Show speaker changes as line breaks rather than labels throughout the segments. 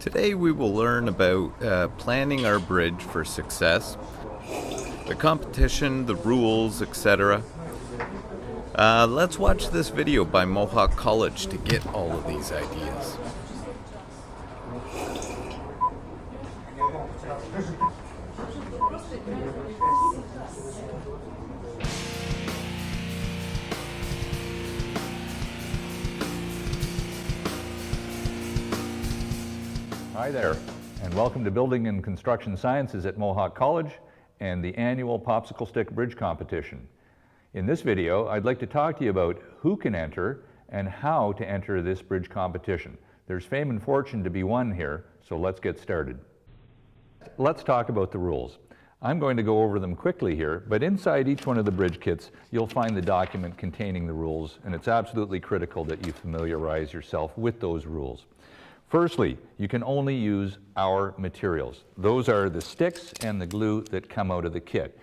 Today we will learn about planning our bridge for success, the competition, the rules, etc. Let's watch this video by Mohawk College to get all of these ideas.
Hi there, and welcome to Building and Construction Sciences at Mohawk College and the annual Popsicle Stick Bridge Competition. In this video, I'd like to talk to you about who can enter and how to enter this bridge competition. There's fame and fortune to be won here, so let's get started. Let's talk about the rules. I'm going to go over them quickly here, but inside each one of the bridge kits, you'll find the document containing the rules, and it's absolutely critical that you familiarize yourself with those rules. Firstly, you can only use our materials. Those are the sticks and the glue that come out of the kit.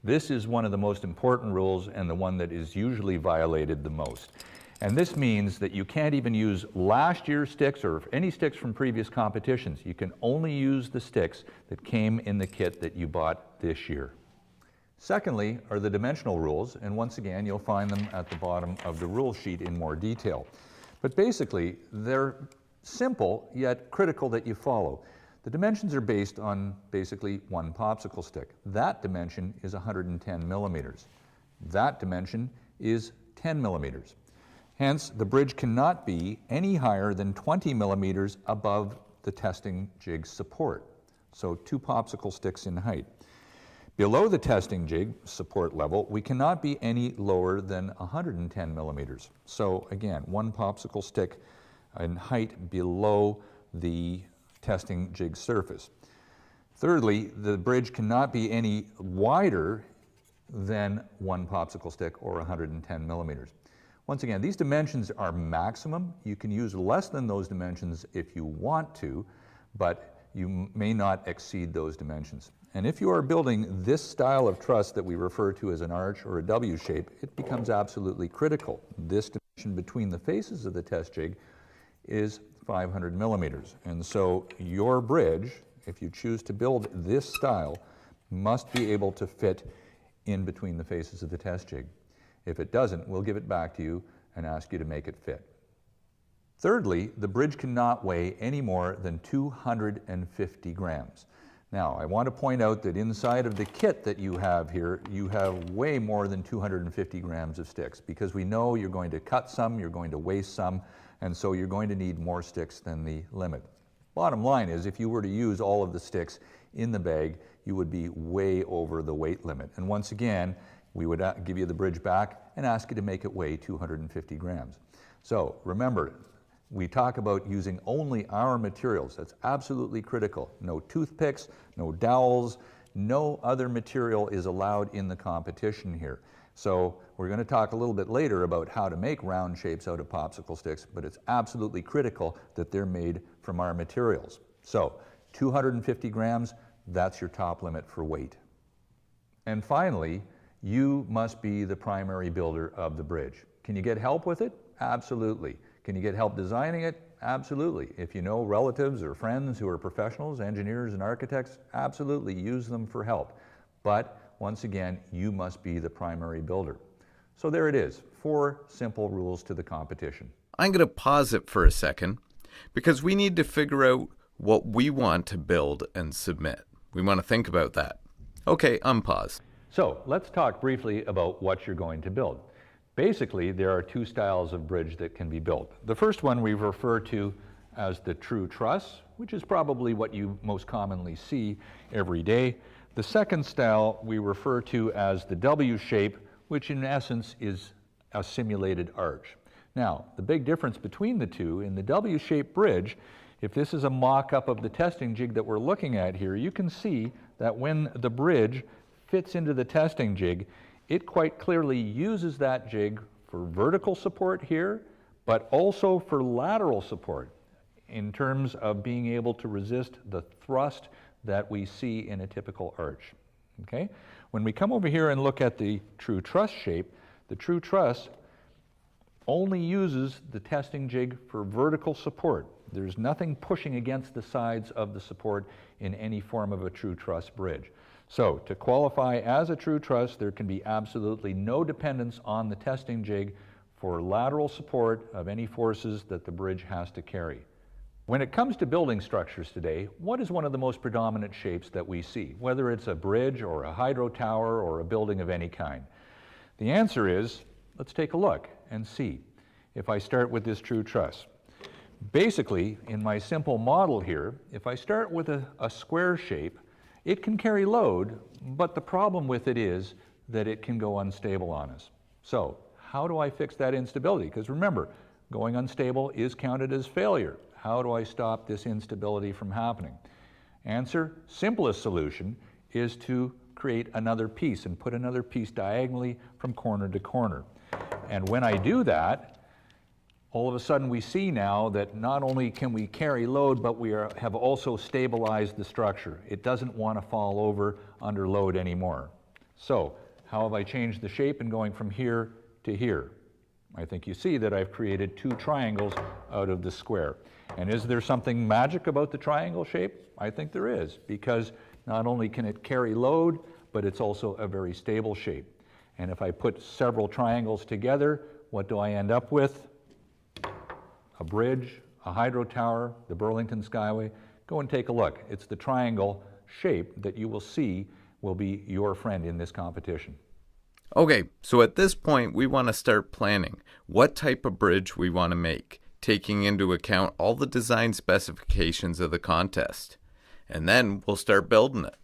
This is one of the most important rules and the one that is usually violated the most. And this means that you can't even use last year's sticks or any sticks from previous competitions. You can only use the sticks that came in the kit that you bought this year. Secondly are the dimensional rules, and once again you'll find them at the bottom of the rule sheet in more detail. But basically they're simple yet critical that you follow. The dimensions are based on basically one popsicle stick. That dimension is 110 millimeters. That dimension is 10 millimeters. Hence, the bridge cannot be any higher than 20 millimeters above the testing jig support. So 2 popsicle sticks in height. Below the testing jig support level, we cannot be any lower than 110 millimeters. So again, 1 popsicle stick in height below the testing jig surface. Thirdly, the bridge cannot be any wider than 1 popsicle stick or 110 millimeters. Once again, these dimensions are maximum. You can use less than those dimensions if you want to, but you may not exceed those dimensions. And if you are building this style of truss that we refer to as an arch or a W shape, it becomes absolutely critical. This dimension between the faces of the test jig is 500 millimeters. And so your bridge, if you choose to build this style, must be able to fit in between the faces of the test jig. If it doesn't, we'll give it back to you and ask you to make it fit. Thirdly, the bridge cannot weigh any more than 250 grams. Now, I want to point out that inside of the kit that you have here, you have way more than 250 grams of sticks, because we know you're going to cut some, you're going to waste some, and so you're going to need more sticks than the limit. Bottom line is, if you were to use all of the sticks in the bag, you would be way over the weight limit. And once again, we would give you the bridge back and ask you to make it weigh 250 grams. So remember, we talk about using only our materials. That's absolutely critical. No toothpicks, no dowels, no other material is allowed in the competition here. So we're going to talk a little bit later about how to make round shapes out of popsicle sticks, but it's absolutely critical that they're made from our materials. So 250 grams, that's your top limit for weight. And finally, you must be the primary builder of the bridge. Can you get help with it? Absolutely. Can you get help designing it? Absolutely. If you know relatives or friends who are professionals, engineers and architects, absolutely use them for help. But once again, you must be the primary builder. So there it is, 4 simple rules to the competition.
I'm going to pause it for a second because we need to figure out what we want to build and submit. We want to think about that. Okay, unpause.
So let's talk briefly about what you're going to build. Basically, there are 2 styles of bridge that can be built. The first one we refer to as the true truss, which is probably what you most commonly see every day. The second style we refer to as the W shape, which in essence is a simulated arch. Now, the big difference between the two, in the W-shaped bridge, if this is a mock-up of the testing jig that we're looking at here, you can see that when the bridge fits into the testing jig, it quite clearly uses that jig for vertical support here, but also for lateral support in terms of being able to resist the thrust that we see in a typical arch. Okay? When we come over here and look at the true truss shape, the true truss only uses the testing jig for vertical support. There's nothing pushing against the sides of the support in any form of a true truss bridge. So to qualify as a true truss, there can be absolutely no dependence on the testing jig for lateral support of any forces that the bridge has to carry. When it comes to building structures today, what is one of the most predominant shapes that we see, whether it's a bridge or a hydro tower or a building of any kind? The answer is, let's take a look and see. If I start with this true truss, basically in my simple model here, if I start with a square shape, it can carry load, but the problem with it is that it can go unstable on us. So how do I fix that instability? Because remember, going unstable is counted as failure. How do I stop this instability from happening? Answer, simplest solution is to create another piece and put another piece diagonally from corner to corner. And when I do that, all of a sudden we see now that not only can we carry load, but we have also stabilized the structure. It doesn't want to fall over under load anymore. So how have I changed the shape and going from here to here? I think you see that I've created two triangles out of the square. And is there something magic about the triangle shape? I think there is, because not only can it carry load, but it's also a very stable shape. And if I put several triangles together, what do I end up with? A bridge, a hydro tower, the Burlington Skyway. Go and take a look. It's the triangle shape that you will see will be your friend in this competition.
Okay, so at this point we want to start planning what type of bridge we want to make, taking into account all the design specifications of the contest. And then we'll start building it.